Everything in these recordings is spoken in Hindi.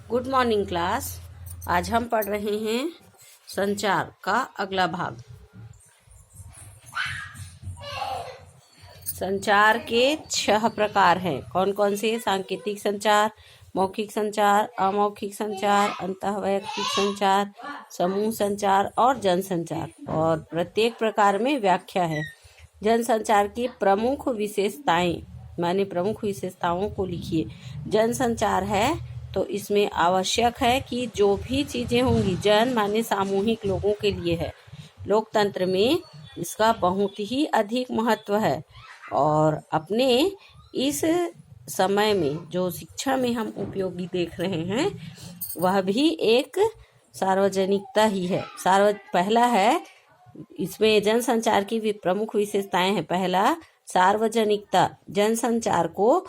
Good morning class. आज हम पढ़ रहे हैं संचार का अगला भाग। संचार के 6 प्रकार हैं। कौन कौन से? सांकेतिक संचार, मौखिक संचार, अमौखिक संचार, अंतःवैयक्तिक संचार, समूह संचार और जनसंचार। और प्रत्येक प्रकार में व्याख्या है। जनसंचार की प्रमुख विशेषताएं, माने प्रमुख विशेषताओं को लिखिए। जनसंचार है तो इसमें आवश्यक है कि जो भी चीजें होंगी, जन माने सामूहिक लोगों के लिए है। लोकतंत्र में इसका बहुत ही अधिक महत्व है। और अपने इस समय में जो शिक्षा में हम उपयोगी देख रहे हैं वह भी एक सार्वजनिकता ही है। पहला है, इसमें जनसंचार की भी प्रमुख विशेषताएं हैं। पहला, सार्वजनिकता। जनसंचार को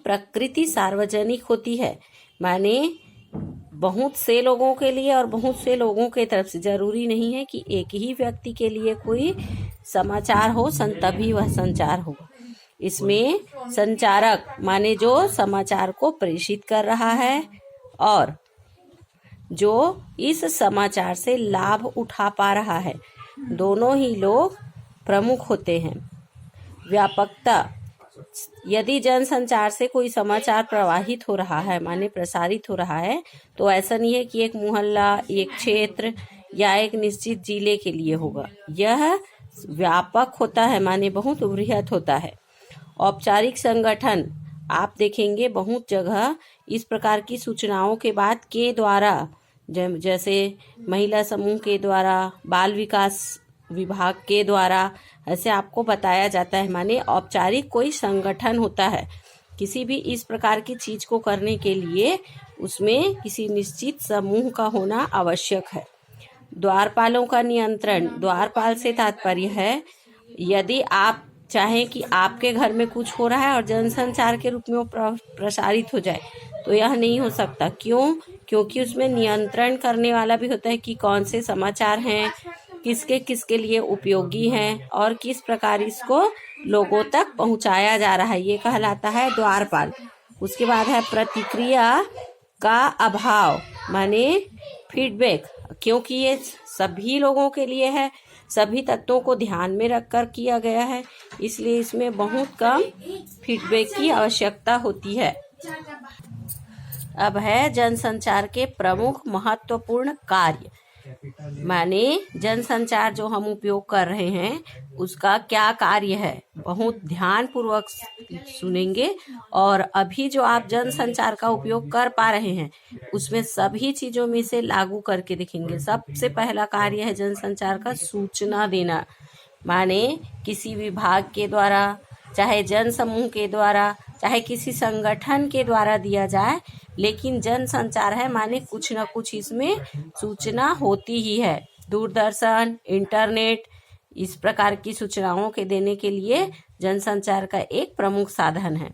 प्रकृति सार्वजनिक होती है, माने बहुत से लोगों के लिए और बहुत से लोगों के तरफ से। जरूरी नहीं है कि एक ही व्यक्ति के लिए कोई समाचार हो तभी वह संचार होगा। इसमें संचारक माने जो समाचार को प्रेषित कर रहा है और जो इस समाचार से लाभ उठा पा रहा है, दोनों ही लोग प्रमुख होते हैं। व्यापकता, यदि जनसंचार से कोई समाचार प्रवाहित हो रहा है, माने प्रसारित हो रहा है, तो ऐसा नहीं है कि एक मोहल्ला, एक क्षेत्र या एक निश्चित जिले के लिए होगा। यह व्यापक होता है, माने बहुत बृहत होता है। औपचारिक संगठन, आप देखेंगे बहुत जगह इस प्रकार की सूचनाओं के बाद के द्वारा, जैसे महिला समूह के द्वारा, बाल विकास विभाग के द्वारा, ऐसे आपको बताया जाता है। माने औपचारिक कोई संगठन होता है। किसी भी इस प्रकार की चीज को करने के लिए उसमें किसी निश्चित समूह का होना आवश्यक है। द्वारपालों का नियंत्रण, द्वारपाल से तात्पर्य है यदि आप चाहें कि आपके घर में कुछ हो रहा है और जनसंचार के रूप में वो प्रसारित हो जाए, तो यह नहीं हो सकता। क्यों? क्योंकि उसमें नियंत्रण करने वाला भी होता है कि कौन से समाचार हैं, किसके किसके लिए उपयोगी हैं और किस प्रकार इसको लोगों तक पहुंचाया जा रहा है, ये कहलाता है द्वारपाल। उसके बाद है प्रतिक्रिया का अभाव, माने फीडबैक। क्योंकि ये सभी लोगों के लिए है, सभी तत्वों को ध्यान में रखकर किया गया है, इसलिए इसमें बहुत कम फीडबैक की आवश्यकता होती है। अब है जनसंचार के प्रमुख महत्वपूर्ण कार्य, माने जनसंचार जो हम उपयोग कर रहे हैं उसका क्या कार्य है। बहुत ध्यान पूर्वक सुनेंगे और अभी जो आप जनसंचार का उपयोग कर पा रहे हैं उसमें सभी चीजों में से लागू करके देखेंगे। सबसे पहला कार्य है जनसंचार का सूचना देना, माने किसी विभाग के द्वारा, चाहे जन समूह के द्वारा, चाहे किसी संगठन के द्वारा दिया जाए, लेकिन जन संचार है माने कुछ न कुछ इसमें सूचना होती ही है। दूरदर्शन, इंटरनेट, इस प्रकार की सूचनाओं के देने के लिए जनसंचार का एक प्रमुख साधन है।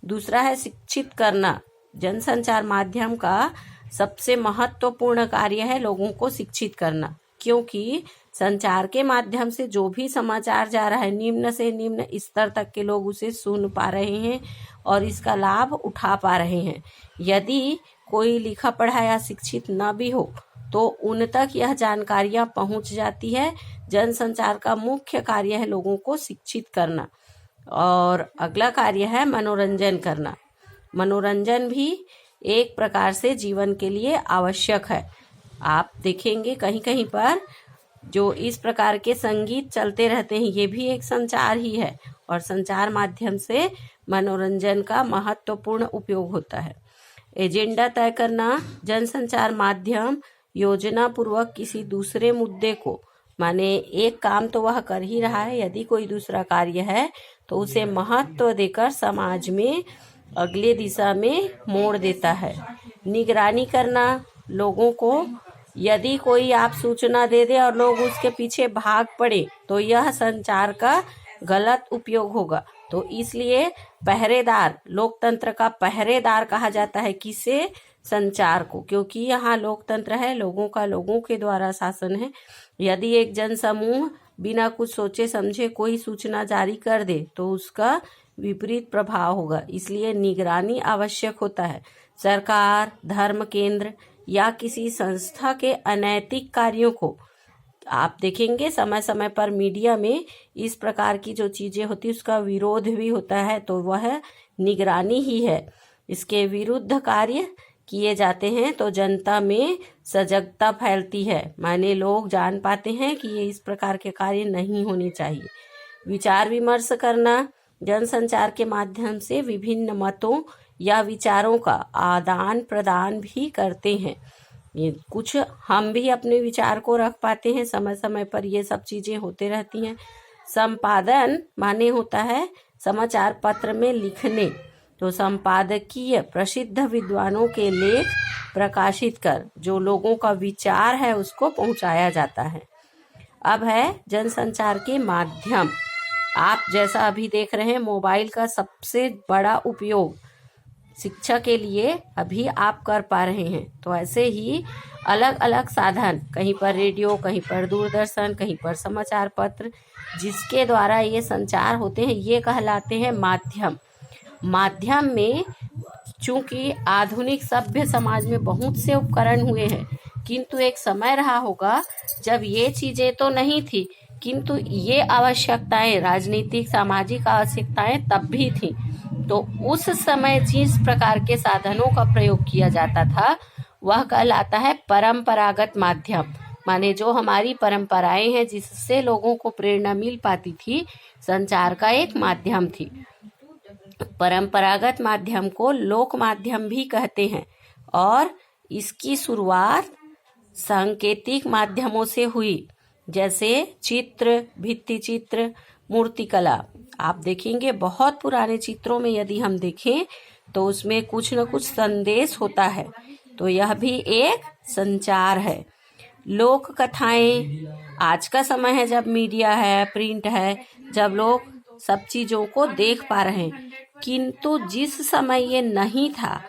दूसरा है शिक्षित करना। जनसंचार माध्यम का सबसे महत्वपूर्ण कार्य है लोगों को शिक्षित करना, क्योंकि संचार के माध्यम से जो भी समाचार जा रहा है, निम्न से निम्न स्तर तक के लोग उसे सुन पा रहे हैं और इसका लाभ उठा पा रहे हैं। यदि कोई लिखा पढ़ा या शिक्षित न भी हो तो उन तक यह जानकारियां पहुंच जाती है। जनसंचार का मुख्य कार्य है लोगों को शिक्षित करना। और अगला कार्य है मनोरंजन करना। मनोरंजन भी एक प्रकार से जीवन के लिए आवश्यक है। आप देखेंगे कहीं कहीं पर जो इस प्रकार के संगीत चलते रहते हैं, ये भी एक संचार ही है और संचार माध्यम से मनोरंजन का महत्वपूर्ण उपयोग होता है। एजेंडा तय करना, जनसंचार माध्यम योजना पूर्वक किसी दूसरे मुद्दे को, माने एक काम तो वह कर ही रहा है, यदि कोई दूसरा कार्य है तो उसे महत्व देकर समाज में अगले दिशा में मोड़ देता है। निगरानी करना, लोगों को यदि कोई आप सूचना दे दे और लोग उसके पीछे भाग पड़े तो यह संचार का गलत उपयोग होगा। तो इसलिए पहरेदार, लोकतंत्र का पहरेदार कहा जाता है किसे? संचार को, क्योंकि यहाँ लोकतंत्र है, लोगों का लोगों के द्वारा शासन है। यदि एक जनसमूह बिना कुछ सोचे समझे कोई सूचना जारी कर दे तो उसका विपरीत प्रभाव होगा, इसलिए निगरानी आवश्यक होता है। सरकार, धर्म केंद्र या किसी संस्था के अनैतिक कार्यों को आप देखेंगे समय समय पर मीडिया में इस प्रकार की जो चीजें होती है उसका विरोध भी होता है, तो वह निगरानी ही है। इसके विरुद्ध कार्य किए जाते हैं तो जनता में सजगता फैलती है, माने लोग जान पाते हैं कि ये इस प्रकार के कार्य नहीं होने चाहिए। विचार विमर्श करना, जनसंचार के माध्यम से विभिन्न मतों या विचारों का आदान प्रदान भी करते हैं। ये कुछ हम भी अपने विचार को रख पाते हैं, समय समय पर ये सब चीजें होते रहती हैं। संपादन माने होता है समाचार पत्र में लिखने, तो संपादकीय प्रसिद्ध विद्वानों के लेख प्रकाशित कर जो लोगों का विचार है उसको पहुंचाया जाता है। अब है जनसंचार के माध्यम। आप जैसा अभी देख रहे हैं मोबाइल का सबसे बड़ा उपयोग शिक्षा के लिए अभी आप कर पा रहे हैं, तो ऐसे ही अलग अलग साधन, कहीं पर रेडियो, कहीं पर दूरदर्शन, कहीं पर समाचार पत्र, जिसके द्वारा ये संचार होते हैं ये कहलाते हैं माध्यम। माध्यम में चूंकि आधुनिक सभ्य समाज में बहुत से उपकरण हुए हैं, किंतु एक समय रहा होगा जब ये चीजें तो नहीं थी, किंतु ये आवश्यकताएं, राजनीतिक सामाजिक आवश्यकताएं तब भी थी। तो उस समय जिस प्रकार के साधनों का प्रयोग किया जाता था वह कहलाता है परंपरागत माध्यम, माने जो हमारी परंपराएं हैं जिससे लोगों को प्रेरणा मिल पाती थी, संचार का एक माध्यम थी। परंपरागत माध्यम को लोक माध्यम भी कहते हैं और इसकी शुरुआत सांकेतिक माध्यमों से हुई, जैसे चित्र, भित्ति चित्र, मूर्तिकला। आप देखेंगे बहुत पुराने चित्रों में यदि हम देखें तो उसमें कुछ न कुछ संदेश होता है, तो यह भी एक संचार है। लोक कथाएं, आज का समय है जब मीडिया है, प्रिंट है, जब लोग सब चीजों को देख पा रहे हैं, किंतु जिस समय ये नहीं था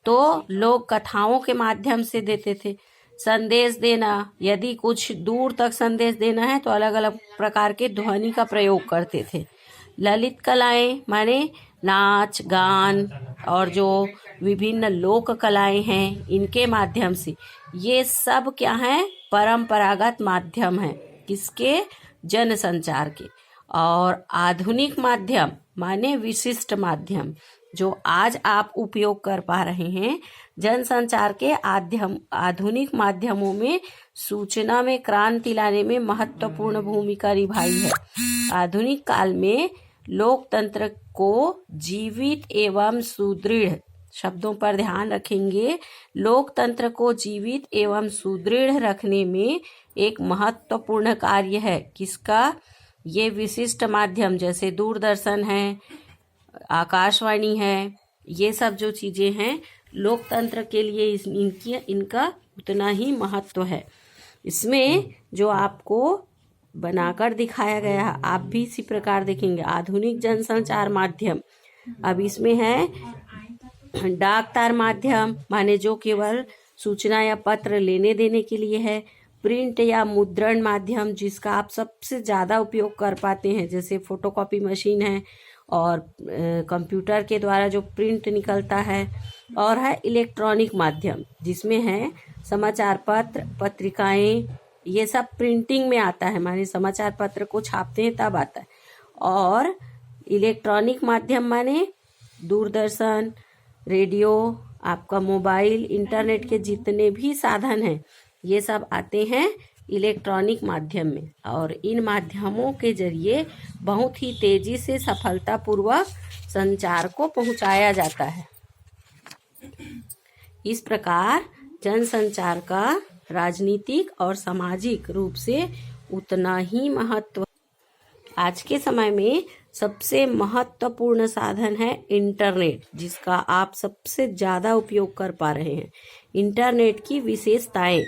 तो लोग कथाओं के माध्यम से देते थे। संदेश देना, यदि कुछ दूर तक संदेश देना है तो अलग अलग प्रकार के ध्वनि का प्रयोग करते थे। ललित कलाएं माने नाच गान और जो विभिन्न लोक कलाएं हैं इनके माध्यम से, ये सब क्या है, परंपरागत माध्यम है किसके, जन संचार के। और आधुनिक माध्यम माने विशिष्ट माध्यम, जो आज आप उपयोग कर पा रहे हैं। जनसंचार के आधुनिक माध्यमों में सूचना में क्रांति लाने में महत्वपूर्ण भूमिका निभाई है। आधुनिक काल में लोकतंत्र को जीवित एवं सुदृढ़, शब्दों पर ध्यान रखेंगे, लोकतंत्र को जीवित एवं सुदृढ़ रखने में एक महत्वपूर्ण कार्य है किसका, ये विशिष्ट माध्यम जैसे दूरदर्शन है, आकाशवाणी है, ये सब जो चीजें हैं लोकतंत्र के लिए इनका उतना ही महत्व है। इसमें जो आपको बनाकर दिखाया गया है आप भी इसी प्रकार देखेंगे। आधुनिक जनसंचार माध्यम, अब इसमें है डाक तार माध्यम, माने जो केवल सूचना या पत्र लेने देने के लिए है। प्रिंट या मुद्रण माध्यम, जिसका आप सबसे ज्यादा उपयोग कर पाते हैं, जैसे फोटोकॉपी मशीन है और कंप्यूटर के द्वारा जो प्रिंट निकलता है। और है इलेक्ट्रॉनिक माध्यम, जिसमें है समाचार पत्र, पत्रिकाएं, ये सब प्रिंटिंग में आता है, माने समाचार पत्र को छापते हैं तब आता है। और इलेक्ट्रॉनिक माध्यम माने दूरदर्शन, रेडियो, आपका मोबाइल, इंटरनेट के जितने भी साधन हैं ये सब आते हैं इलेक्ट्रॉनिक माध्यम में। और इन माध्यमों के जरिए बहुत ही तेजी से सफलतापूर्वक संचार को पहुंचाया जाता है। इस प्रकार जनसंचार का राजनीतिक और सामाजिक रूप से उतना ही महत्व। आज के समय में सबसे महत्वपूर्ण साधन है इंटरनेट, जिसका आप सबसे ज्यादा उपयोग कर पा रहे हैं। इंटरनेट की विशेषताएं,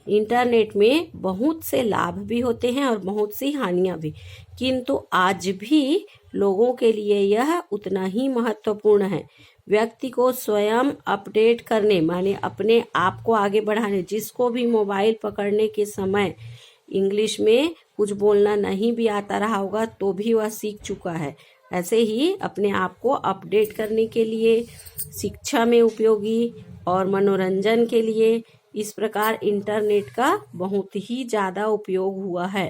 इंटरनेट में बहुत से लाभ भी होते हैं और बहुत सी हानियां भी, किंतु आज भी लोगों के लिए यह उतना ही महत्वपूर्ण है। व्यक्ति को स्वयं अपडेट करने, माने अपने आप को आगे बढ़ाने, जिसको भी मोबाइल पकड़ने के समय इंग्लिश में कुछ बोलना नहीं भी आता रहा होगा तो भी वह सीख चुका है। ऐसे ही अपने आप को अपडेट करने के लिए, शिक्षा में उपयोगी और मनोरंजन के लिए इस प्रकार इंटरनेट का बहुत ही ज़्यादा उपयोग हुआ है।